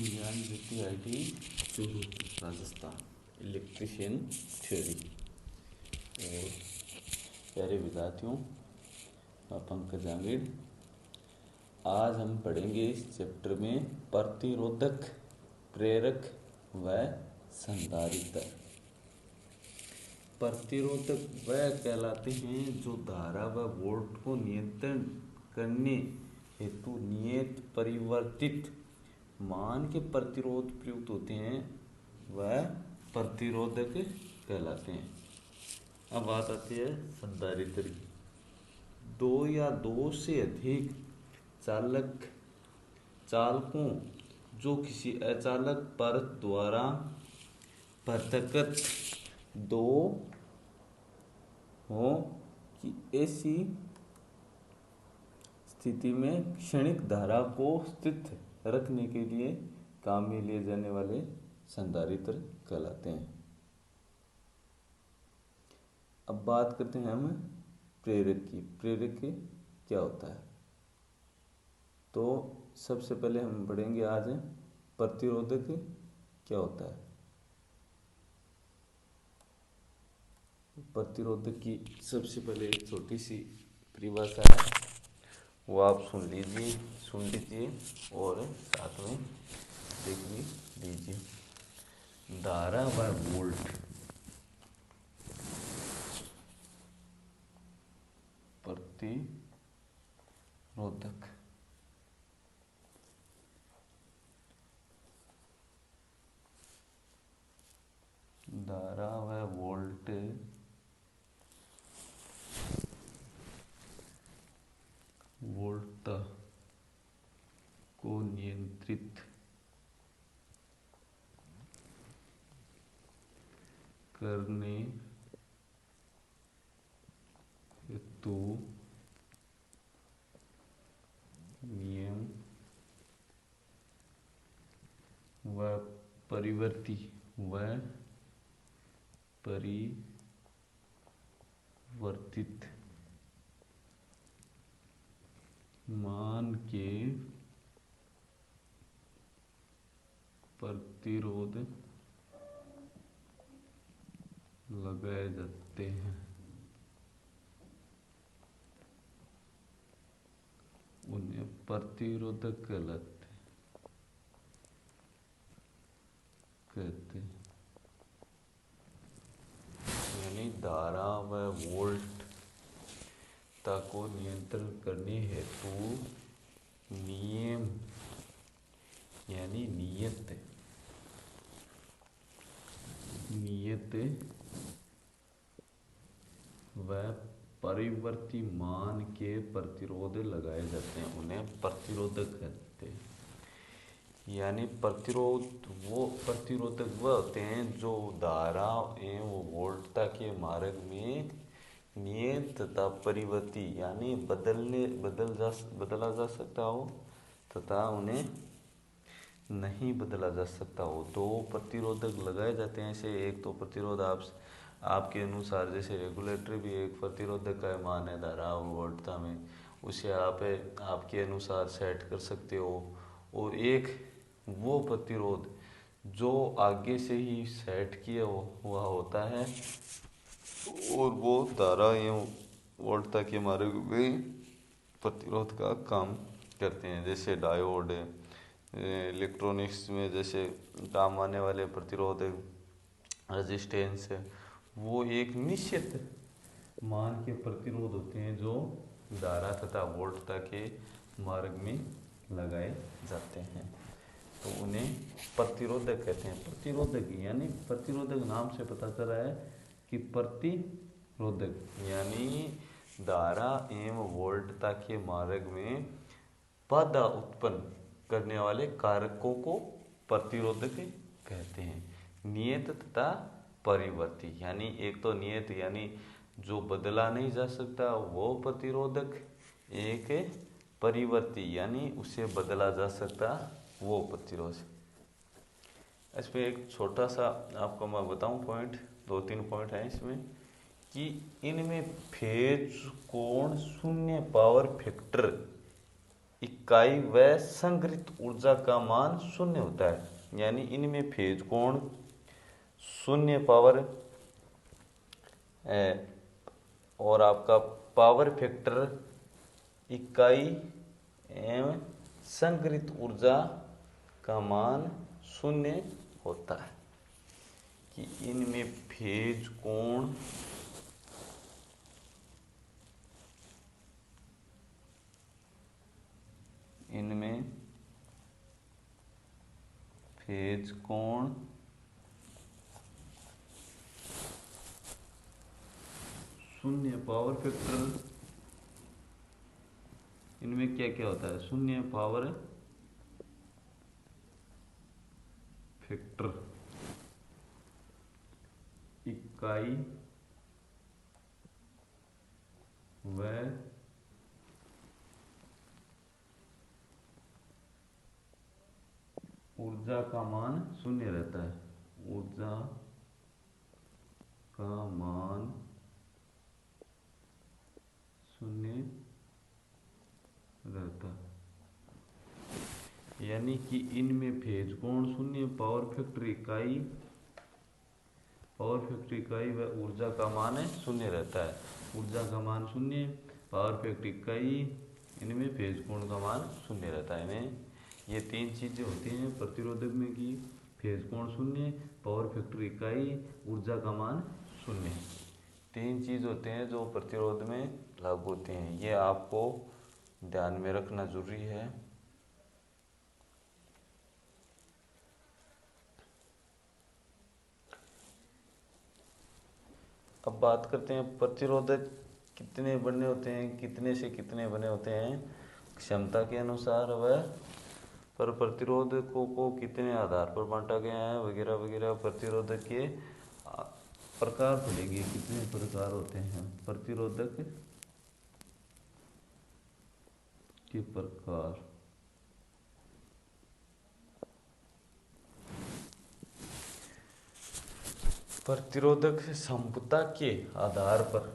ज्ञान ज्योति IIT Churu Rajasthan electrician theory. और प्यारे विद्यार्थियों, मैं पंकज जांगीड़। आज हम पढ़ेंगे इस चैप्टर में प्रतिरोधक, प्रेरक व संधारित्र। प्रतिरोधक वह कहलाते हैं जो धारा व वोल्ट को नियंत्रण करने हेतु नियत परिवर्तित मान के प्रतिरोध प्रयुक्त होते हैं, वह प्रतिरोधक कहलाते हैं। अब बात आती है संधारित्र की। दो या दो से अधिक चालकों जो किसी अचालक परत द्वारा पृथकत दो हो कि ऐसी स्थिति में क्षणिक धारा को स्थिर रखने के लिए काम में लिए जाने वाले संधारित्र कहलाते हैं। अब बात करते हैं हम प्रेरक की। प्रेरक क्या होता है? तो सबसे पहले हम पढ़ेंगे आज प्रतिरोधक क्या होता है। प्रतिरोधक की सबसे पहले एक छोटी सी परिभाषा है, वो आप सुन लीजिए और साथ में देख भी लीजिए। धारा व वोल्ट प्रतिरोधक। धारा व वोल्ट वोल्टता को नियंत्रित करने हेतु नियम व परिवर्तित मान के प्रतिरोध लगाए जाते हैं, उन्हें प्रतिरोधक कहते हैं। यानी धारा व वोल्टता को नियंत्रण करने हेतु नियम यानी नियत व परिवर्ती मान के प्रतिरोध लगाए जाते हैं, उन्हें प्रतिरोधक कहते हैं। यानी प्रतिरोधक वह होते हैं जो धारा एवं वोल्टता के मार्ग में नियत तथा परिवर्ती यानी बदला जा सकता हो तथा उन्हें नहीं बदला जा सकता हो। दो प्रतिरोधक लगाए जाते हैं ऐसे। एक तो प्रतिरोध आपके अनुसार, जैसे रेगुलेटर भी एक प्रतिरोधक का मान है धारा और वोल्टता में, उसे आपके अनुसार सेट कर सकते हो। और एक वो प्रतिरोध जो आगे से ही सेट किया हुआ होता है और वो धारा एवं वोल्टता के मार्ग में प्रतिरोध का काम करते हैं। जैसे डायोड, इलेक्ट्रॉनिक्स में जैसे काम आने वाले प्रतिरोध, रेजिस्टेंस, वो एक निश्चित मान के प्रतिरोध होते हैं जो धारा तथा वोल्टता के मार्ग में लगाए जाते हैं, तो उन्हें प्रतिरोधक कहते हैं। प्रतिरोधक यानी प्रतिरोधक नाम से पता चल रहा है कि प्रतिरोधक यानी धारा एवं वोल्टता के मार्ग में बाधा उत्पन्न करने वाले कारकों को प्रतिरोधक कहते हैं। नियत तथा परिवर्ती, यानी एक तो नियत यानी जो बदला नहीं जा सकता वो प्रतिरोधक, एक परिवर्ती यानी उसे बदला जा सकता वो प्रतिरोध। इसमें एक छोटा सा आपको मैं बताऊं पॉइंट, 2-3 पॉइंट है इसमें, कि इनमें फेज कोण शून्य पावर फैक्टर इकाई व संग्रहित ऊर्जा का मान शून्य होता है। यानी इनमें फेज कोण शून्य पावर और आपका पावर फैक्टर इकाई एवं संग्रहित ऊर्जा का मान शून्य होता है। कि इनमें फेज कोण शून्य पावर फैक्टर, इनमें क्या क्या होता है, शून्य पावर फैक्टर इकाई व ऊर्जा का मान शून्य रहता है। ऊर्जा का मान शून्य रहता है। यानी कि इनमें फेज कोण शून्य, पावर फैक्टर इकाई व ऊर्जा का मान शून्य रहता है। ऊर्जा का मान शून्य, पावर फैक्टर इकाई, इनमें फेज कोण का मान शून्य रहता है। इन्हें ये तीन चीजें होती हैं प्रतिरोधक में कि फेज कोण शून्य, पावर फैक्टर इकाई, ऊर्जा का मान शून्य। तीन चीज होते हैं जो प्रतिरोध में लागू होते हैं। ये आपको ध्यान में रखना जरूरी है। अब बात करते हैं प्रतिरोधक कितने बने होते हैं, कितने से कितने बने होते हैं क्षमता के अनुसार, वह पर प्रतिरोधकों को कितने आधार पर बांटा गया है वगैरह वगैरह। प्रतिरोधक के प्रकार पढ़ेंगे, कितने प्रकार होते हैं प्रतिरोधक के प्रकार। प्रतिरोधक क्षमता के आधार पर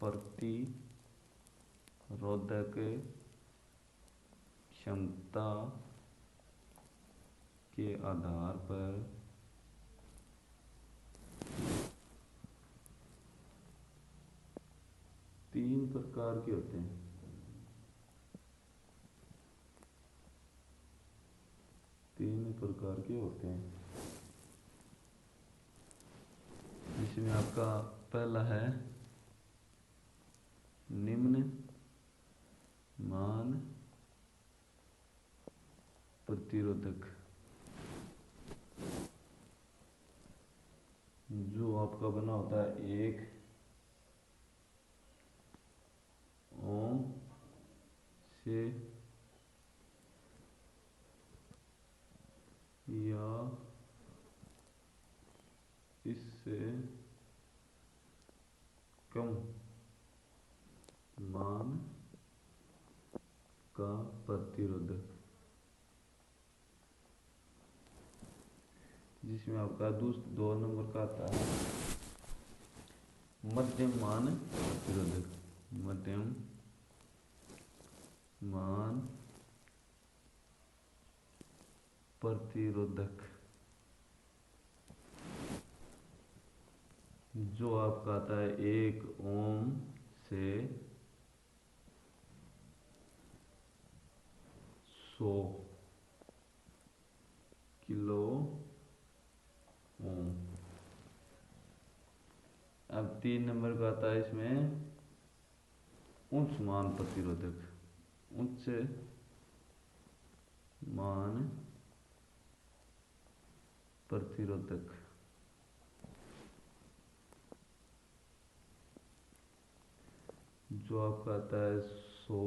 प्रतिरोधक क्षमता के आधार पर तीन प्रकार के होते हैं। तीन प्रकार के होते हैं, जिसमें आपका पहला है निम्न मान प्रतिरोधक, जो आपका बना होता है 1 ओम से या इससे कम मान का प्रतिरोधक, जिसमें आपका 2 नंबर का आता है मध्यम मान प्रतिरोधक। मध्यम मान प्रतिरोधक जो आपका आता है 1 ओम से 100 किलो ओम। अब 3 नंबर का आता है इसमें उच्च मान प्रतिरोधक, उच्च मान प्रतिरोधक जो आपका आता है 100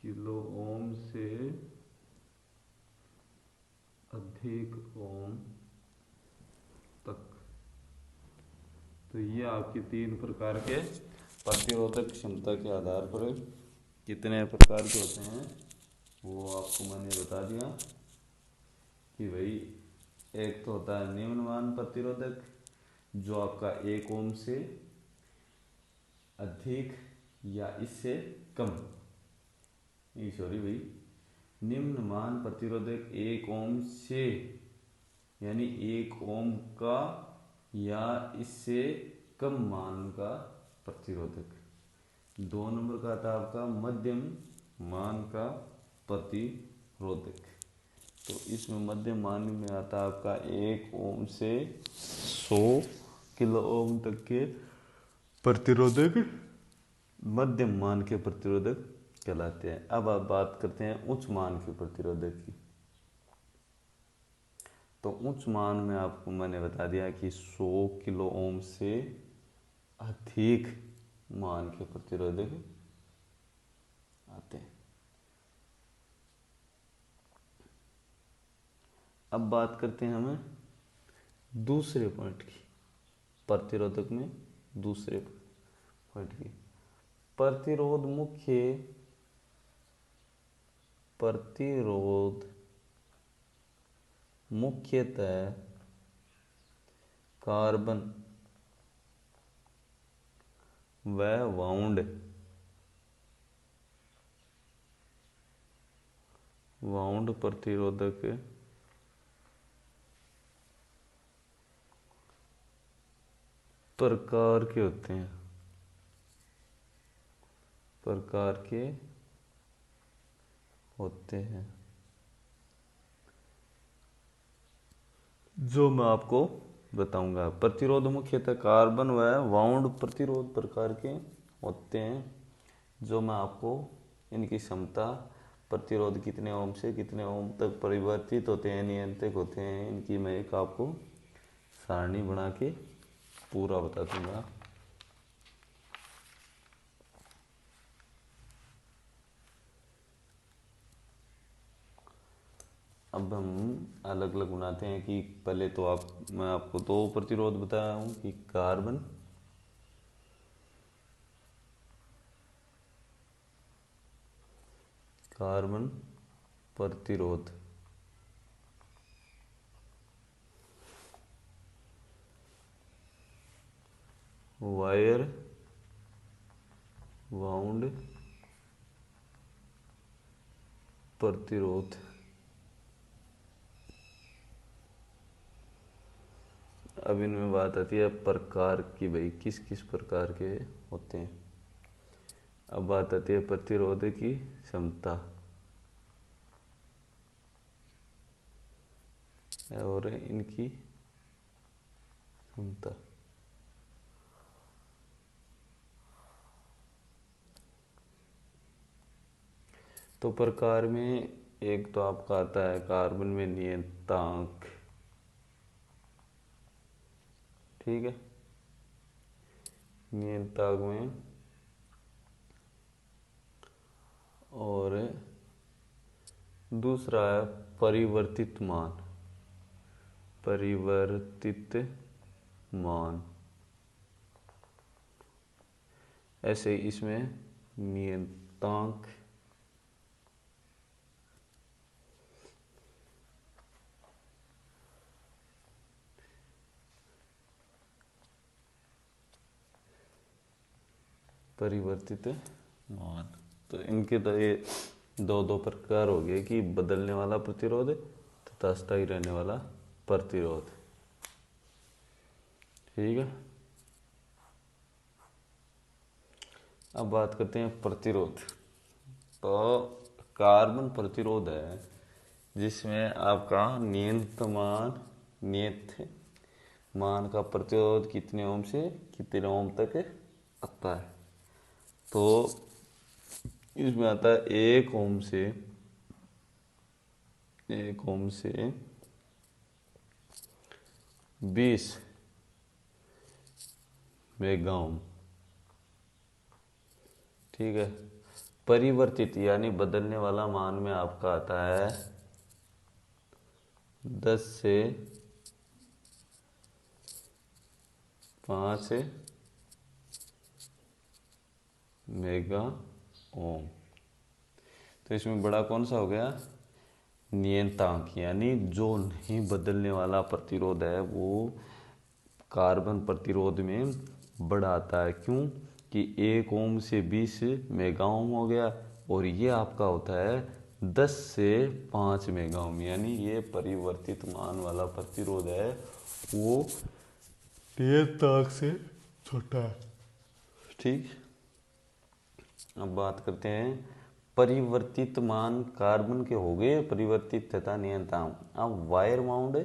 किलो ओम से अधिक ओम तक। तो ये आपके 3 प्रकार के प्रतिरोधक क्षमता के आधार पर कितने प्रकार के होते हैं वो आपको मैंने बता दिया कि भाई एक तो होता है निम्न मान प्रतिरोधक जो आपका 1 ओम से अधिक या इससे कम, सॉरी भाई, निम्न मान प्रतिरोधक 1 ओम से, यानी 1 ओम का या इससे कम मान का प्रतिरोधक। 2 नंबर का आता है आपका मध्यम मान का प्रतिरोधक। तो इसमें मध्यम मान में आता है आपका 1 ओम से 100 किलो ओम तक के प्रतिरोधक मध्यम मान के प्रतिरोधक कहलाते हैं। अब आप बात करते हैं उच्च मान के प्रतिरोधक की। तो उच्च मान में आपको मैंने बता दिया कि 100 किलो ओम से अधिक मान के प्रतिरोधक आते हैं। अब बात करते हैं हमें दूसरे पॉइंट की, प्रतिरोधक में दूसरे पॉइंट की। प्रतिरोध मुख्यतः कार्बन व वाउंड प्रतिरोधक प्रकार के होते हैं, जो मैं आपको बताऊंगा। प्रतिरोध मुख्यतः कार्बन व वाउंड प्रतिरोध प्रकार के होते हैं, जो मैं आपको इनकी क्षमता, प्रतिरोध कितने ओम से कितने ओम तक परिवर्तित होते हैं, नियंत्रित होते हैं, इनकी मैं एक आपको सारणी बना के पूरा बता दूंगा। अब हम अलग अलग बनाते हैं कि पहले तो मैं आपको 2 प्रतिरोध बताया हूं कि कार्बन प्रतिरोध, वायर वाउंड प्रतिरोध। अब इनमें बात आती है प्रकार की, भाई किस किस प्रकार के होते हैं। अब बात आती है प्रतिरोध की क्षमता और इनकी क्षमता। तो प्रकार में एक तो आपका आता है कार्बन में नियतांक, ठीक है, नियतांक में, और दूसरा है परिवर्तित मान। ऐसे इसमें नियतांक, परिवर्तित मान, तो इनके तो ये 2 प्रकार हो गए कि बदलने वाला प्रतिरोध तथा स्थायी रहने वाला प्रतिरोध, ठीक है। अब बात करते हैं प्रतिरोध। तो कार्बन प्रतिरोध है जिसमें आपका नियत मान का प्रतिरोध कितने ओम से कितने ओम तक आता है। तो इसमें आता है 1 ओम से 20 मेगा ओम, ठीक है। परिवर्तित यानी बदलने वाला मान में आपका आता है 10 से 5 मेगा ओम। तो इसमें बड़ा कौन सा हो गया, नियतांक, यानी जो नहीं बदलने वाला प्रतिरोध है वो कार्बन प्रतिरोध में बड़ा आता है। क्यों, कि 1 ओम से 20 मेगा ओम हो गया, और ये आपका होता है 10 से 5 मेगा ओम, यानी ये परिवर्तित मान वाला प्रतिरोध है वो नियतांक से छोटा है। ठीक, अब बात करते हैं परिवर्तित मान कार्बन के हो गए परिवर्तित तथा नियतांक। अब वायर माउंट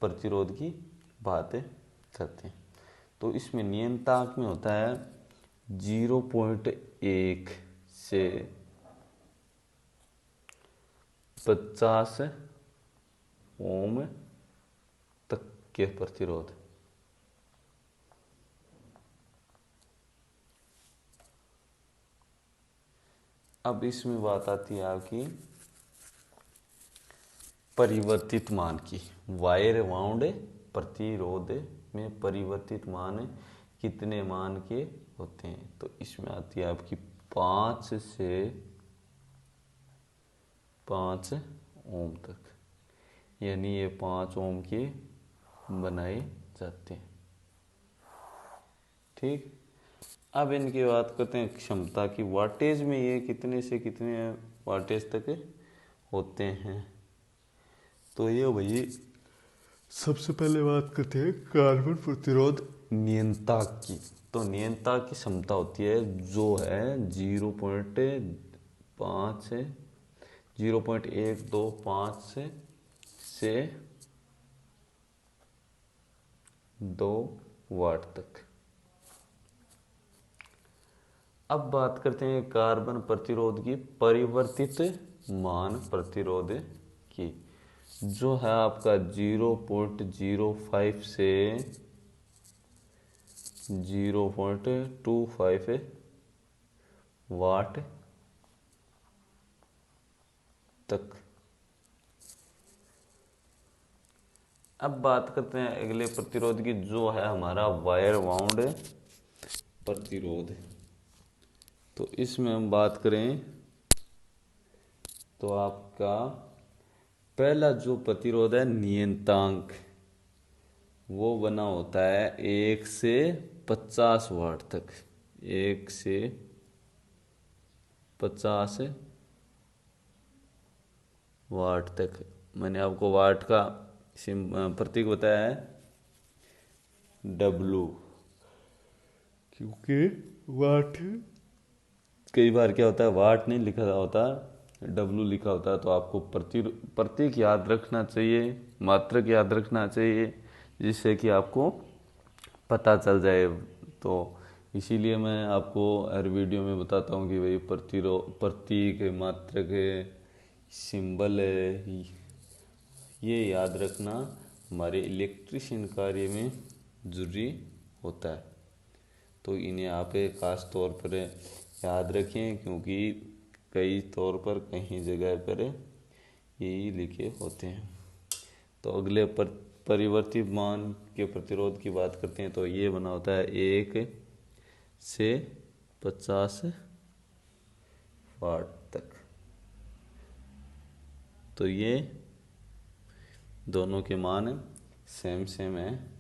प्रतिरोध की बात करते हैं। तो इसमें नियतांक में होता है 0.1 से 50 ओम तक के प्रतिरोध। अब इसमें बात आती है आपकी परिवर्तित मान की। वायर वाउंड प्रतिरोध में परिवर्तित मान कितने मान के होते हैं? तो इसमें आती है आपकी 5 से 5 ओम तक, यानी ये 5 ओम के बनाए जाते हैं। ठीक, अब इनकी बात करते हैं क्षमता की। वाटेज में ये कितने से कितने वाटेज तक होते हैं? तो ये भाई सबसे पहले बात करते हैं कार्बन प्रतिरोध नियंत्रक की। तो नियंत्रक की क्षमता होती है जो है 0.5 से 0.125 से 2 वाट तक। अब बात करते हैं कार्बन प्रतिरोध की परिवर्तित मान प्रतिरोध की, जो है आपका 0.05 से 0.25 वाट तक। अब बात करते हैं अगले प्रतिरोध की, जो है हमारा वायर वाउंड प्रतिरोध। तो इसमें हम बात करें तो आपका पहला जो प्रतिरोध है नियतांक, वो बना होता है 1 से 50 वाट तक। 1 से 50 वाट तक। मैंने आपको वाट का प्रतीक बताया है W, क्योंकि वाट कई बार क्या होता है वाट नहीं लिखा होता, W लिखा होता है। तो आपको प्रतीक याद रखना चाहिए, मात्रक याद रखना चाहिए, जिससे कि आपको पता चल जाए। तो इसीलिए मैं आपको हर वीडियो में बताता हूँ कि भाई प्रतीक, मात्रक, सिंबल ये याद रखना हमारे इलेक्ट्रीशियन कार्य में जरूरी होता है। तो इन्हें आप खास तौर पर याद रखें, क्योंकि कई तौर पर कहीं जगह पर यही लिखे होते हैं। तो अगले परिवर्तित मान के प्रतिरोध की बात करते हैं। तो ये बना होता है 1 से 50 वाट तक। तो ये दोनों के मान सेम है।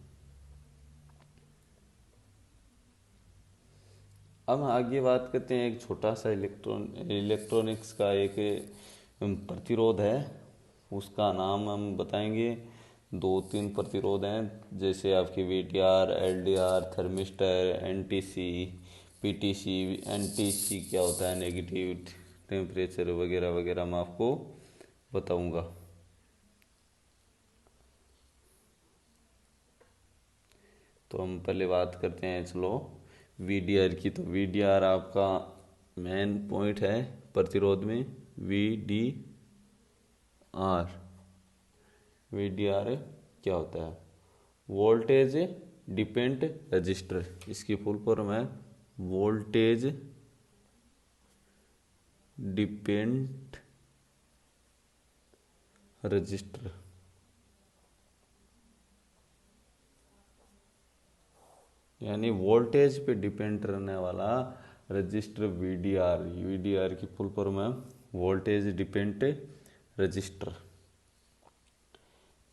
अब आगे बात करते हैं एक छोटा सा इलेक्ट्रॉनिक्स का एक प्रतिरोध है, उसका नाम हम बताएंगे। 2-3 प्रतिरोध हैं, जैसे आपके VTR, LDR, thermistor, NTC, PTC। NTC क्या होता है, नेगेटिव टेम्परेचर वगैरह वगैरह मैं आपको बताऊंगा। तो हम पहले बात करते हैं चलो VDR की। तो VDR आपका मेन पॉइंट है प्रतिरोध में। VDR क्या होता है? Voltage depend register. इसकी फुल फॉर्म है वोल्टेज डिपेंड रजिस्टर। यानी वोल्टेज पे डिपेंड रहने वाला रजिस्टर VDR की फुल फॉर्म है वोल्टेज डिपेंड रजिस्टर।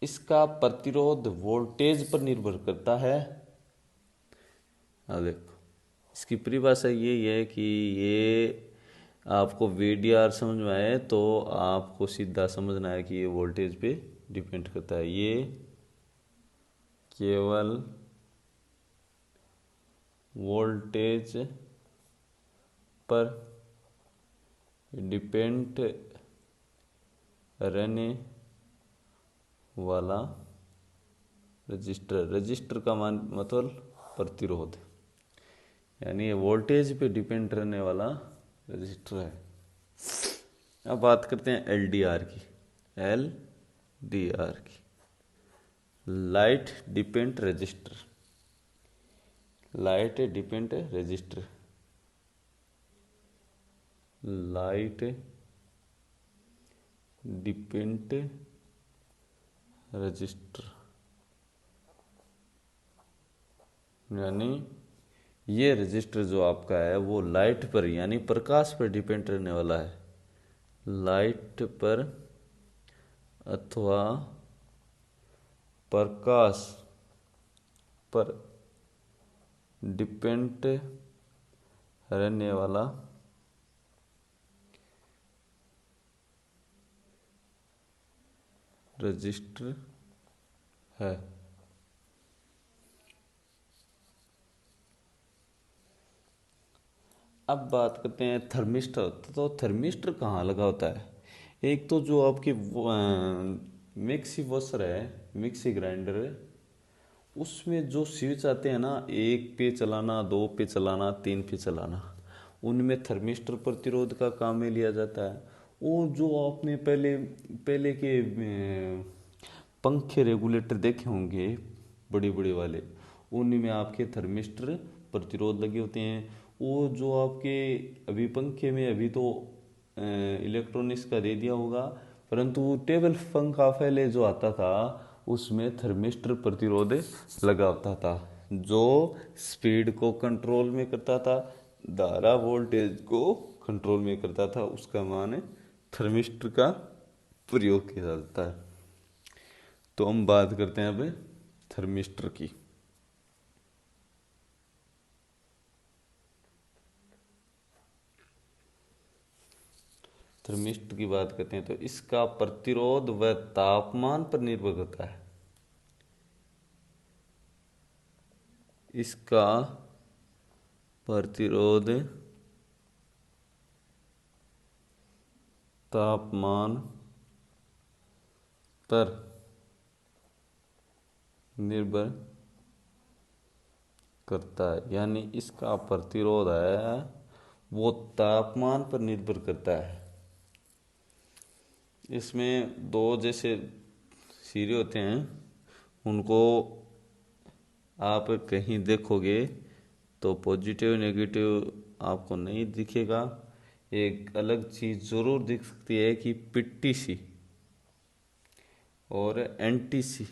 इसका प्रतिरोध वोल्टेज पर निर्भर करता है। देखो इसकी परिभाषा यही है कि ये आपको वीडीआर समझ में आए तो आपको सीधा समझना है कि ये वोल्टेज पे डिपेंड करता है। ये केवल वोल्टेज पर डिपेंड रहने वाला रजिस्टर का मतलब प्रतिरोध, यानी ये वोल्टेज पे डिपेंड रहने वाला रजिस्टर है। अब बात करते हैं एलडीआर की। एलडीआर की light depend register. Light depend register, light depend register, यानी ये रजिस्टर जो आपका है वो लाइट पर यानी प्रकाश पर डिपेंड रहने वाला है। लाइट पर अथवा प्रकाश पर डिपेंड रहने वाला रजिस्टर है। अब बात करते हैं थर्मिस्टर। तो थर्मिस्टर कहाँ लगा होता है? एक तो जो आपकी मिक्सी वॉशर है, मिक्सी ग्राइंडर है, उसमें जो स्विच आते हैं ना, 1 पे चलाना, 2 पे चलाना, 3 पे चलाना, उनमें थर्मिस्टर प्रतिरोध का काम में लिया जाता है। वो जो आपने पहले पहले के पंखे रेगुलेटर देखे होंगे बड़े बड़े वाले, उनमें आपके थर्मिस्टर प्रतिरोध लगे होते हैं। वो जो आपके अभी पंखे में अभी तो इलेक्ट्रॉनिक्स का दे दिया होगा, परंतु टेबल पंखा पहले जो आता था उसमें थर्मिस्टर प्रतिरोध लगा होता था, जो स्पीड को कंट्रोल में करता था, धारा वोल्टेज को कंट्रोल में करता था। उसका मान थर्मिस्टर का प्रयोग किया जाता है। तो हम बात करते हैं अब थर्मिस्टर की। थर्मिस्टर की बात करते हैं तो इसका प्रतिरोध व तापमान पर निर्भर करता है। इसका प्रतिरोध तापमान पर निर्भर करता है, यानी इसका प्रतिरोध है वो तापमान पर निर्भर करता है। इसमें दो जैसे सिरे होते हैं, उनको आप कहीं देखोगे तो पॉजिटिव नेगेटिव आपको नहीं दिखेगा। एक अलग चीज़ ज़रूर दिख सकती है कि पिट्टी सी और एंटी सी,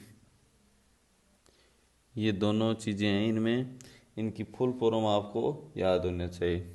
ये दोनों चीज़ें हैं। इनमें इनकी फुल फॉर्म आपको याद होना चाहिए।